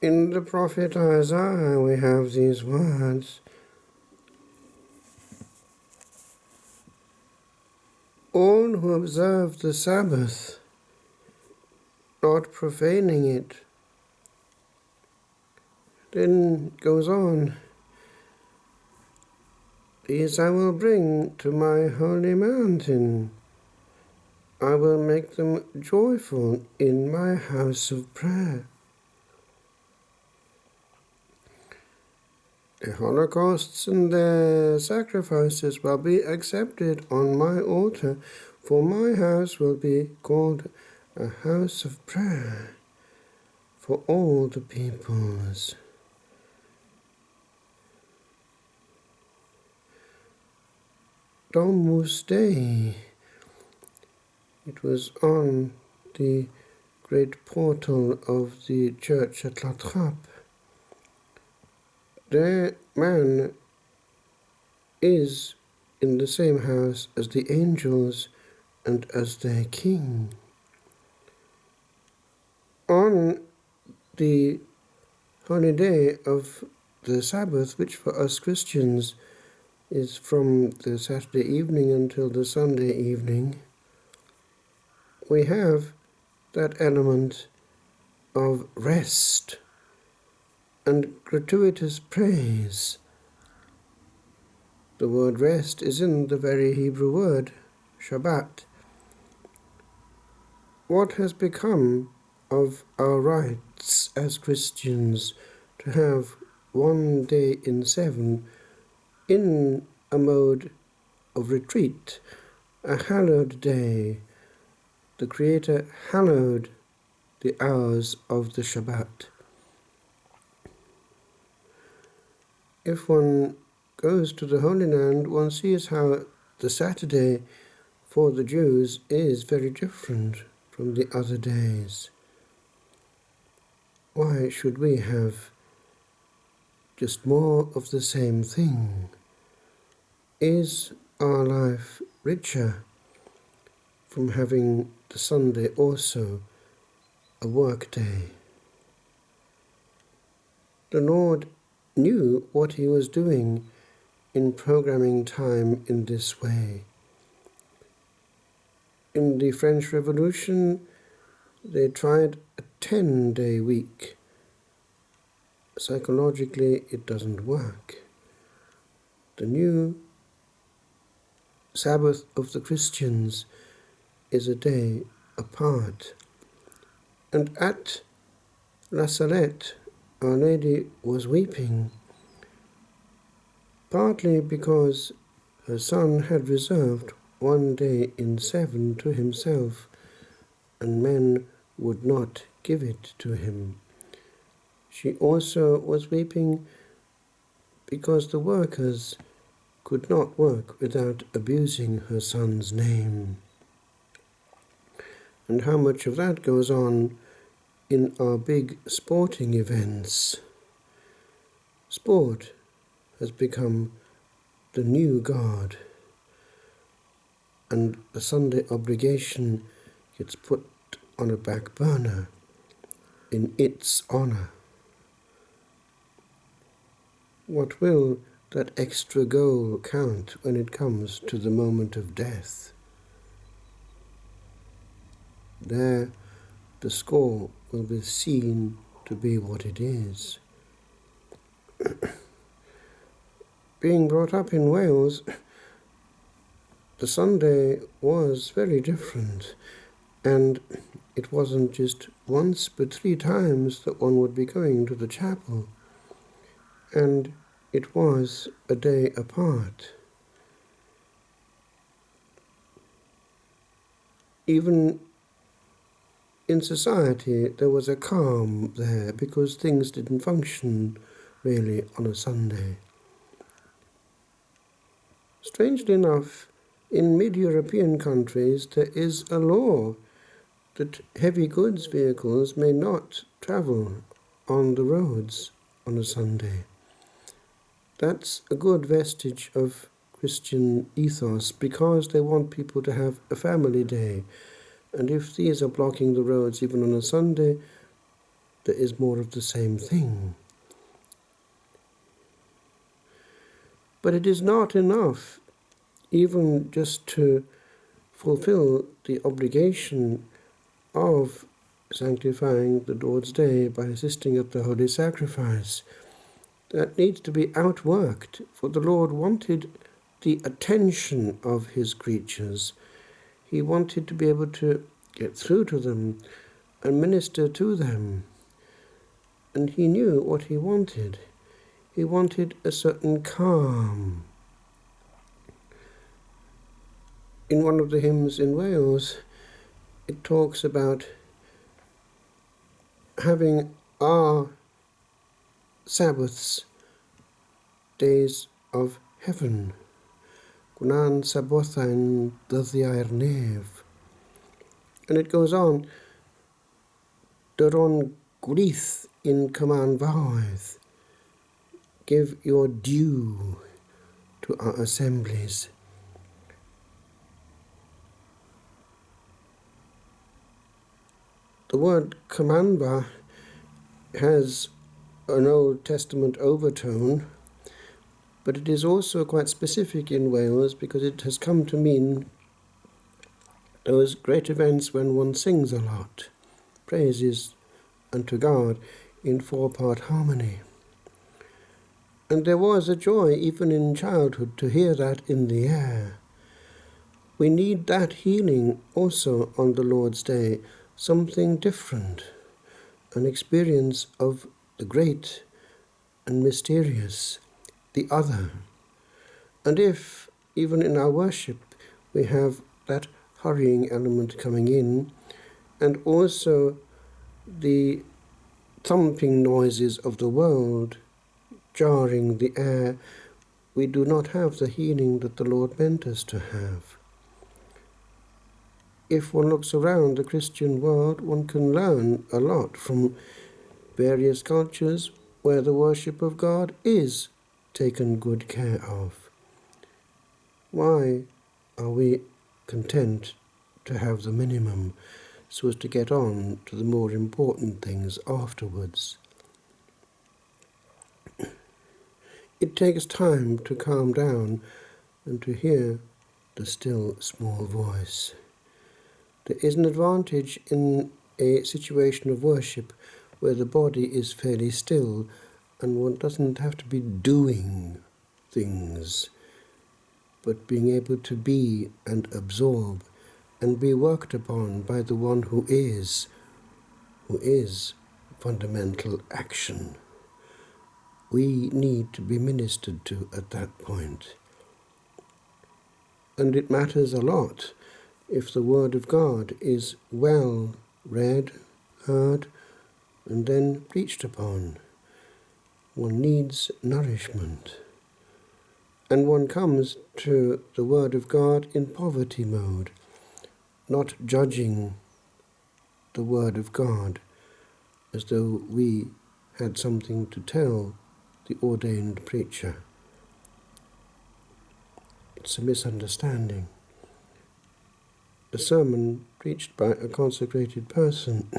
In the prophet Isaiah we have these words, all who observe the Sabbath, not profaning it. Then goes on, these I will bring to my holy mountain. I will make them joyful in my house of prayer. Their holocausts and their sacrifices will be accepted on my altar, for my house will be called a house of prayer for all the peoples. Domus Dei. It was on the great portal of the church at La Trappe. Their man is in the same house as the angels and as their king. On the holy day of the Sabbath, which for us Christians is from the Saturday evening until the Sunday evening, we have that element of rest and gratuitous praise. The word rest is in the very Hebrew word, Shabbat. What has become of our rights as Christians to have one day in 7 in a mode of retreat, a hallowed day? The Creator hallowed the hours of the Shabbat. If one goes to the Holy Land, one sees how the Saturday for the Jews is very different from the other days. Why should we have just more of the same thing? Is our life richer from having the Sunday also a work day? The Lord knew what he was doing in programming time in this way. In the French Revolution, they tried a 10-day week. Psychologically, it doesn't work. The new Sabbath of the Christians is a day apart. And at La Salette, Our Lady was weeping, partly because her son had reserved one day in 7 to himself, and men would not give it to him. She also was weeping because the workers could not work without abusing her son's name. And how much of that goes on in our big sporting events. Sport has become the new God, and the Sunday obligation gets put on a back burner in its honor. What will that extra goal count when it comes to the moment of death? There, the score will be seen to be what it is. Being brought up in Wales, the Sunday was very different, and it wasn't just once but 3 times that one would be going to the chapel, and it was a day apart. Even in society, there was a calm there because things didn't function really on a Sunday. Strangely enough, in mid-European countries, there is a law that heavy goods vehicles may not travel on the roads on a Sunday. That's a good vestige of Christian ethos because they want people to have a family day. And if these are blocking the roads even on a Sunday, there is more of the same thing. But it is not enough even just to fulfill the obligation of sanctifying the Lord's Day by assisting at the Holy Sacrifice. That needs to be outworked, for the Lord wanted the attention of his creatures. He wanted to be able to get through to them and minister to them. And he knew what he wanted. He wanted a certain calm. In one of the hymns in Wales, it talks about having our Sabbaths, days of heaven. Gwna'n sabothau'n dyddiau'r nef. And it goes on, Dyron gwlith in cymanfaoedd. Give your due to our assemblies. The word commandba has an Old Testament overtone, but it is also quite specific in Wales because it has come to mean those great events when one sings a lot, praises unto God in four-part harmony. And there was a joy even in childhood to hear that in the air. We need that healing also on the Lord's Day, something different, an experience of the great and mysterious, the other. And if, even in our worship, we have that hurrying element coming in, and also the thumping noises of the world jarring the air, we do not have the healing that the Lord meant us to have. If one looks around the Christian world, one can learn a lot from various cultures where the worship of God is taken good care of. Why are we content to have the minimum so as to get on to the more important things afterwards? It takes time to calm down and to hear the still small voice. There is an advantage in a situation of worship where the body is fairly still and one doesn't have to be doing things, but being able to be and absorb and be worked upon by the one who is fundamental action. We need to be ministered to at that point. And it matters a lot if the Word of God is well read, heard, and then preached upon. One needs nourishment. And one comes to the Word of God in poverty mode, not judging the Word of God as though we had something to tell the ordained preacher. It's a misunderstanding. A sermon preached by a consecrated person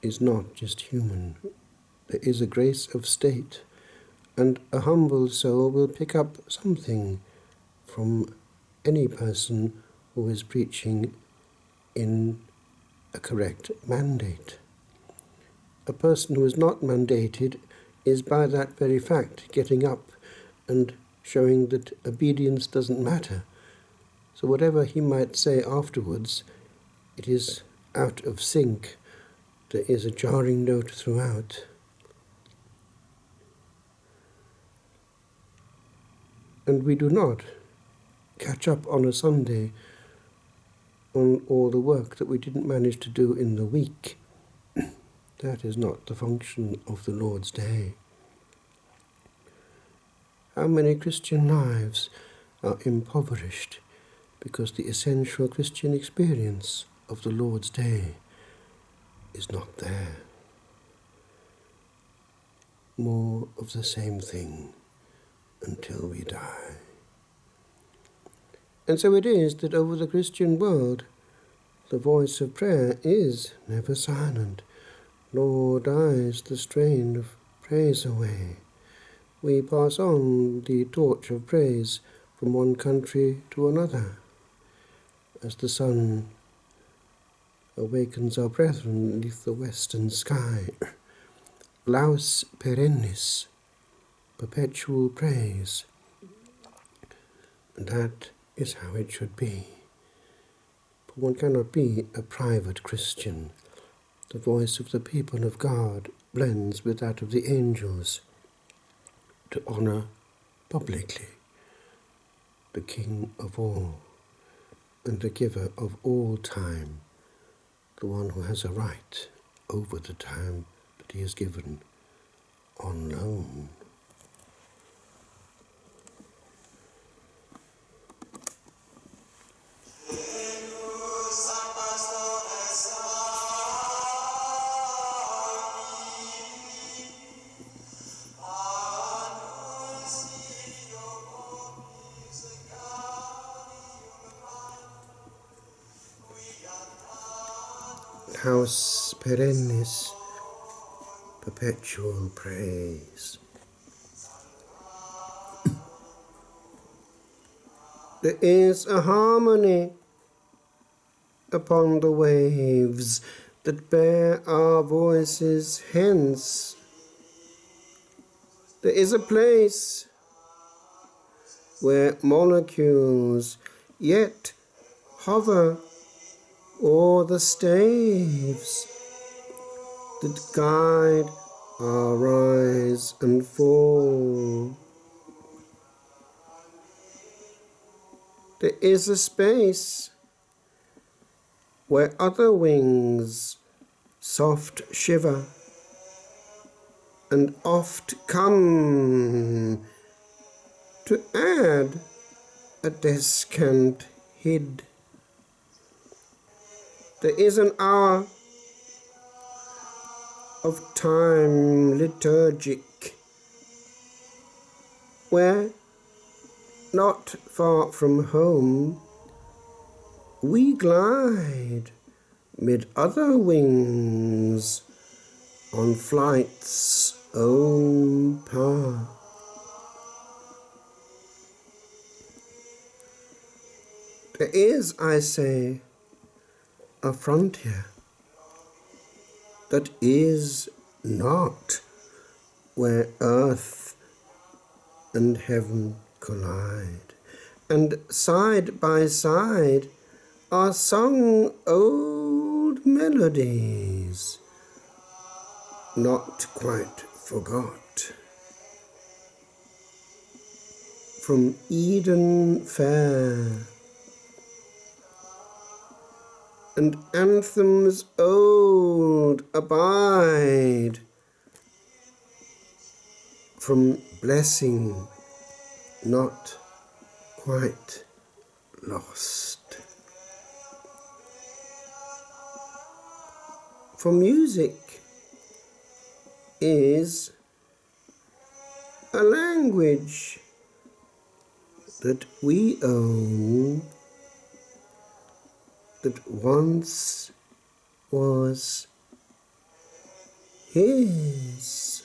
is not just human. There is a grace of state, and a humble soul will pick up something from any person who is preaching in a correct mandate. A person who is not mandated is by that very fact getting up and showing that obedience doesn't matter. So whatever he might say afterwards, it is out of sync. There is a jarring note throughout. And we do not catch up on a Sunday on all the work that we didn't manage to do in the week. That is not the function of the Lord's Day. How many Christian lives are impoverished because the essential Christian experience of the Lord's Day is not there? More of the same thing until we die. And so it is that over the Christian world, the voice of prayer is never silent, nor dies the strain of praise away. We pass on the torch of praise from one country to another, as the sun awakens our brethren beneath the western sky. Laus perennis, perpetual praise. And that is how it should be. For one cannot be a private Christian. The voice of the people of God blends with that of the angels to honour publicly the King of all and the giver of all time, the one who has a right over the time that he has given on loan. Haus perennis, perpetual praise. There is a harmony upon the waves that bear our voices hence. There is a place where molecules yet hover o'er the staves that guide our rise and fall. There is a space where other wings soft shiver and oft come to add a descant hid. There is an hour of time liturgic where, not far from home, we glide mid other wings on flight's own path. There is, I say, a frontier that is not where earth and heaven collide, and side by side are sung old melodies, not quite forgot. From Eden fair, and anthems old abide, from blessing not quite lost. For music is a language that we own, that once was his.